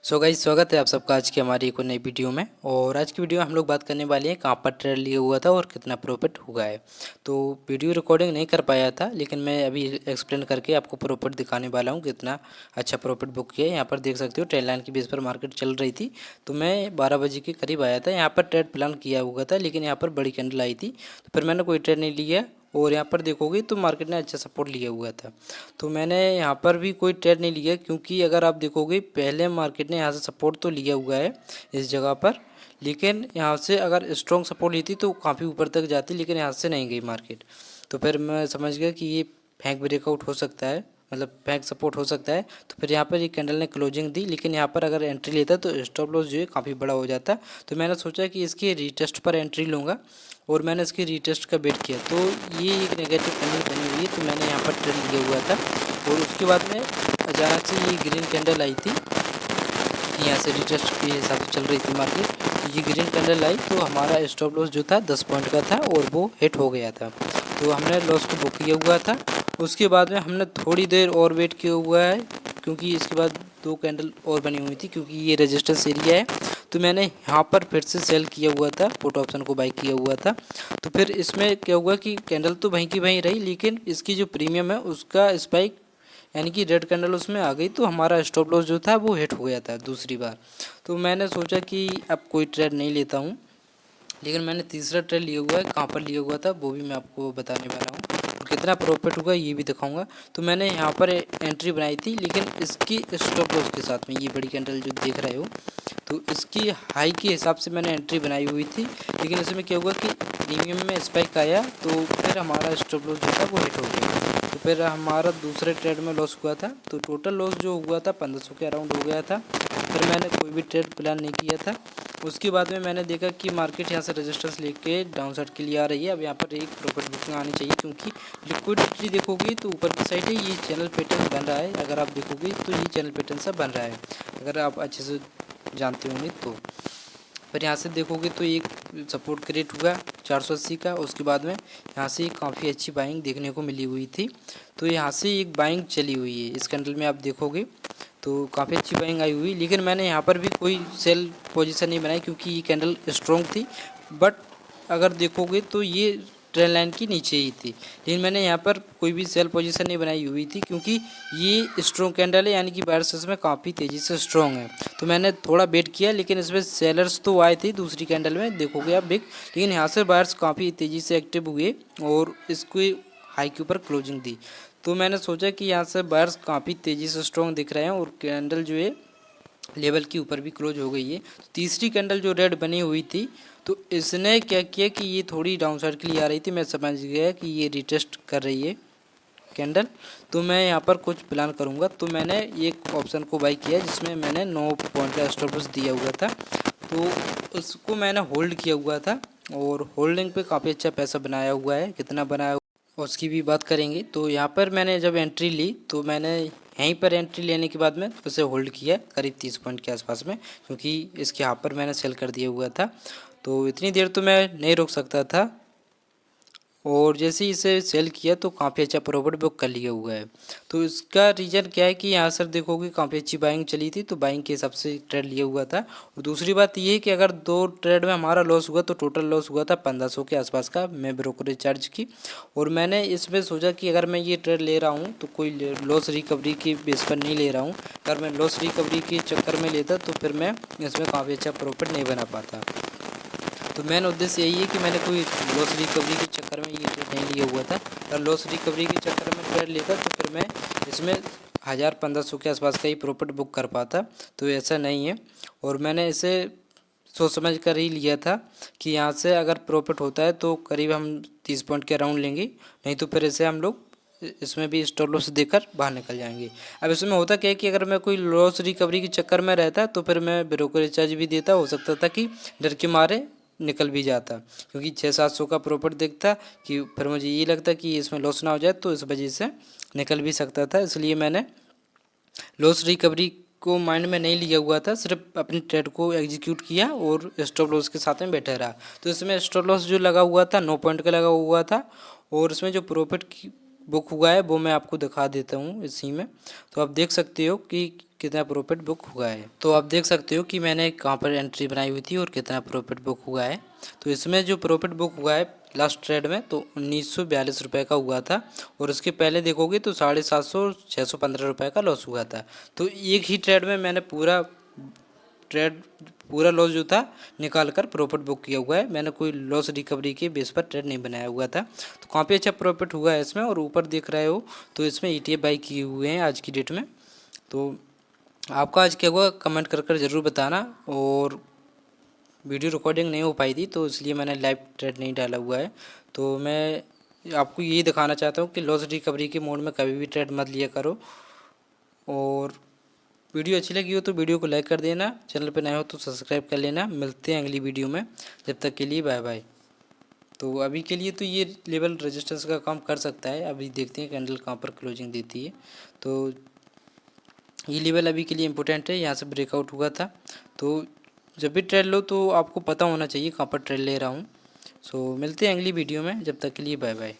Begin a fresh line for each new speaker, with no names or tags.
So guys, स्वागत है आप सबका आज की हमारी एक और नई वीडियो में। और आज की वीडियो में हम लोग बात करने वाले हैं कहाँ पर ट्रेड लिया हुआ था और कितना प्रॉफिट हुआ है। तो वीडियो रिकॉर्डिंग नहीं कर पाया था, लेकिन मैं अभी एक्सप्लेन करके आपको प्रॉफिट दिखाने वाला हूँ कितना अच्छा प्रॉफिट बुक किया है। यहाँ पर देख सकते हो ट्रेड लाइन की बेस पर मार्केट चल रही थी, तो मैं 12 बजे के करीब आया था। यहाँ पर ट्रेड प्लान किया हुआ था, लेकिन यहाँ पर बड़ी कैंडल आई थी, तो फिर मैंने कोई ट्रेड नहीं लिया। और यहाँ पर देखोगे तो मार्केट ने अच्छा सपोर्ट लिया हुआ था, तो मैंने यहाँ पर भी कोई ट्रेड नहीं लिया, क्योंकि अगर आप देखोगे पहले मार्केट ने यहाँ से सपोर्ट तो लिया हुआ है इस जगह पर, लेकिन यहाँ से अगर स्ट्रॉन्ग सपोर्ट लेती तो काफ़ी ऊपर तक जाती, लेकिन यहाँ से नहीं गई मार्केट। तो फिर मैं समझ गया कि ये फैंक ब्रेकआउट हो सकता है, मतलब फैंक सपोर्ट हो सकता है। तो फिर यहाँ पर ये कैंडल ने क्लोजिंग दी, लेकिन यहाँ पर अगर एंट्री लेता तो स्टॉप लॉस जो है काफ़ी बड़ा हो जाता। तो मैंने सोचा कि इसकी रीटेस्ट पर एंट्री लूँगा, और मैंने इसकी रीटेस्ट का वेट किया। तो ये एक नेगेटिव कैंडल बनी हुई है, तो मैंने यहाँ पर ट्रेड लिया हुआ था। और उसके बाद में अचानक से ये ग्रीन कैंडल आई थी, यहाँ से रीटेस्ट के हिसाब से चल रही थी मार्केट। ये ग्रीन कैंडल आई तो हमारा स्टॉप लॉस जो था 10 पॉइंट का था, और वो हिट हो गया था, तो हमने लॉस को बुक किया हुआ था। उसके बाद में हमने थोड़ी देर और वेट किया हुआ है, क्योंकि इसके बाद 2 कैंडल और बनी हुई थी, क्योंकि ये रेजिस्टेंस एरिया है। तो मैंने यहाँ पर फिर से सेल किया हुआ था, पुट ऑप्शन को बाई किया हुआ था। तो फिर इसमें क्या हुआ कि कैंडल तो वहीं की वहीं रही, लेकिन इसकी जो प्रीमियम है उसका स्पाइक, यानी कि रेड कैंडल उसमें आ गई, तो हमारा स्टॉप लॉस जो था वो हिट हो गया था दूसरी बार। तो मैंने सोचा कि अब कोई ट्रेड नहीं लेता हूँ, लेकिन मैंने तीसरा ट्रेड लिया हुआ है। कहाँ पर लिया हुआ था वो भी मैं आपको बताने वाला हूँ, और कितना प्रॉफिट होगा ये भी दिखाऊंगा। तो मैंने यहाँ पर एंट्री बनाई थी, लेकिन इसकी स्टॉप लॉस के साथ में, ये बड़ी कैंडल जो देख रहे हो, तो इसकी हाई के हिसाब से मैंने एंट्री बनाई हुई थी। लेकिन इसमें क्या हुआ कि प्रीमियम में स्पाइक आया, तो फिर हमारा स्टॉप लॉस जो था वो हिट हो गया। तो फिर हमारा दूसरे ट्रेड में लॉस हुआ था, तो टोटल लॉस जो हुआ था 1500 के अराउंड हो गया था। फिर मैंने कोई भी ट्रेड प्लान नहीं किया था। उसके बाद में मैंने देखा कि मार्केट यहाँ से रेजिस्टेंस लेके डाउन साइड के लिए आ रही है। अब यहाँ पर एक प्रॉफिट बुकिंग आनी चाहिए, क्योंकि लिक्विडिटी देखोगे तो ऊपर की साइड है, ये चैनल पैटर्न बन रहा है। अगर आप देखोगे तो ये चैनल पैटर्न सा बन रहा है, अगर आप अच्छे से जानते होंगे तो। पर यहाँ से देखोगे तो एक सपोर्ट क्रिएट हुआ 480 का। उसके बाद में यहाँ से काफ़ी अच्छी बाइंग देखने को मिली हुई थी, तो यहाँ से एक बाइंग चली हुई है इस कैंडल में, आप देखोगे तो काफ़ी अच्छी बाइंग आई हुई। लेकिन मैंने यहाँ पर भी कोई सेल पोजीशन नहीं बनाई, क्योंकि ये कैंडल स्ट्रॉन्ग थी। बट अगर देखोगे तो ये ट्रेंड लाइन की नीचे ही थी, लेकिन मैंने यहाँ पर कोई भी सेल पोजीशन नहीं बनाई हुई थी, क्योंकि ये स्ट्रॉन्ग कैंडल है, यानी कि बायर्स इसमें काफ़ी तेज़ी से स्ट्रॉन्ग है। तो मैंने थोड़ा वेट किया, लेकिन इसमें सेलर्स तो आए थे दूसरी कैंडल में, देखोगे आप बिग, लेकिन यहाँ से बायर्स काफ़ी तेज़ी से एक्टिव हुए और इसको हाई के ऊपर क्लोजिंग दी। तो मैंने सोचा कि यहाँ से बायर्स काफ़ी तेज़ी से स्ट्रॉन्ग दिख रहे हैं, और कैंडल जो है लेवल के ऊपर भी क्लोज हो गई है। तो तीसरी कैंडल जो रेड बनी हुई थी, तो इसने क्या किया कि ये थोड़ी डाउन साइड के लिए आ रही थी, मैं समझ गया कि ये रिटेस्ट कर रही है कैंडल, तो मैं यहाँ पर कुछ प्लान करूँगा। तो मैंने एक ऑप्शन को बाई किया, जिसमें मैंने 9 पॉइंट का स्टॉप लॉस दिया हुआ था, तो उसको मैंने होल्ड किया हुआ था, और होल्डिंग पे काफ़ी अच्छा पैसा बनाया हुआ है। कितना बनाया उसकी भी बात करेंगे। तो यहाँ पर मैंने जब एंट्री ली, तो मैंने यहीं पर एंट्री लेने के बाद में उसे होल्ड किया करीब 30 पॉइंट के आसपास में, क्योंकि इसके यहाँ पर मैंने सेल कर दिया हुआ था, तो इतनी देर तो मैं नहीं रोक सकता था। और जैसे ही इसे सेल किया तो काफ़ी अच्छा प्रॉफिट बुक कर लिया हुआ है। तो इसका रीज़न क्या है कि यहाँ सर देखोगे काफ़ी अच्छी बाइंग चली थी, तो बाइंग के हिसाब से ट्रेड लिया हुआ था। और दूसरी बात ये है कि अगर 2 ट्रेड में हमारा लॉस हुआ, तो टोटल लॉस हुआ था 1500 के आसपास का, मैं ब्रोकरेज चार्ज की। और मैंने इसमें सोचा कि अगर मैं ये ट्रेड ले रहा हूँ तो कोई लॉस रिकवरी के बेस पर नहीं ले रहा हूँ। अगर मैं लॉस रिकवरी के चक्कर में लेता तो फिर मैं इसमें काफ़ी अच्छा प्रॉफिट नहीं बना पाता। तो मेन उद्देश्य यही है कि मैंने कोई लॉस रिकवरी के चक्कर में ये ट्रेड नहीं लिया हुआ था। अगर लॉस रिकवरी के चक्कर में ट्रेड लेता तो फिर मैं इसमें 1500 के आसपास का ही प्रॉफिट बुक कर पाता, तो ऐसा नहीं है। और मैंने इसे सोच समझ कर ही लिया था कि यहाँ से अगर प्रॉफिट होता है तो करीब हम 30 पॉइंट के अराउंड लेंगे, नहीं तो फिर इसे हम लोग इसमें भी स्टॉप लॉस देकर बाहर निकल जाएंगे। अब इसमें होता क्या है कि अगर मैं कोई लॉस रिकवरी के चक्कर में रहता तो फिर मैं ब्रोकरेज चार्ज भी देता, हो सकता था कि डर के मारे निकल भी जाता, क्योंकि 600-700 का प्रॉफिट देखता कि फिर मुझे ये लगता कि इसमें लॉस ना हो जाए, तो इस वजह से निकल भी सकता था। इसलिए मैंने लॉस रिकवरी को माइंड में नहीं लिया हुआ था, सिर्फ अपनी ट्रेड को एग्जीक्यूट किया और स्टॉप लॉस के साथ में बैठा रहा। तो इसमें स्टॉप लॉस जो लगा हुआ था 9 पॉइंट का लगा हुआ था, और इसमें जो प्रॉफिट बुक हुआ है वो मैं आपको दिखा देता हूँ इसी में। तो आप देख सकते हो कि कितना प्रॉफिट बुक हुआ है। तो आप देख सकते हो कि मैंने कहाँ पर एंट्री बनाई हुई थी और कितना प्रॉफिट बुक हुआ है। तो इसमें जो प्रॉफिट बुक हुआ है लास्ट ट्रेड में तो 1942 रुपये का हुआ था, और उसके पहले देखोगे तो 750 615 रुपये का लॉस हुआ था। तो एक ही ट्रेड में मैंने पूरा लॉस जो था निकाल कर प्रॉफिट बुक किया हुआ है। मैंने कोई लॉस रिकवरी के बेस पर ट्रेड नहीं बनाया हुआ था। तो काफ़ी अच्छा प्रॉफिट हुआ है इसमें। और ऊपर देख रहे हो तो इसमें ETF बाई किए हुए हैं आज की डेट में। तो आपका आज क्या हुआ कमेंट कर ज़रूर बताना। और वीडियो रिकॉर्डिंग नहीं हो पाई थी तो इसलिए मैंने लाइव ट्रेड नहीं डाला हुआ है। तो मैं आपको यही दिखाना चाहता हूँ कि लॉस रिकवरी के मोड में कभी भी ट्रेड मत लिया करो। और वीडियो अच्छी लगी हो तो वीडियो को लाइक कर देना, चैनल पर नए हो तो सब्सक्राइब कर लेना। मिलते हैं अगली वीडियो में, जब तक के लिए बाय बाय। तो अभी के लिए तो ये लेवल रेजिस्टेंस का काम कर सकता है। अभी देखते हैं कैंडल कहाँ पर क्लोजिंग देती है। तो ये लेवल अभी के लिए इम्पोर्टेंट है, यहाँ से ब्रेकआउट हुआ था। तो जब भी ट्रेड लो तो आपको पता होना चाहिए कहाँ पर ट्रेड ले रहा हूँ। सो मिलते हैं अगली वीडियो में, जब तक के लिए बाय बाय।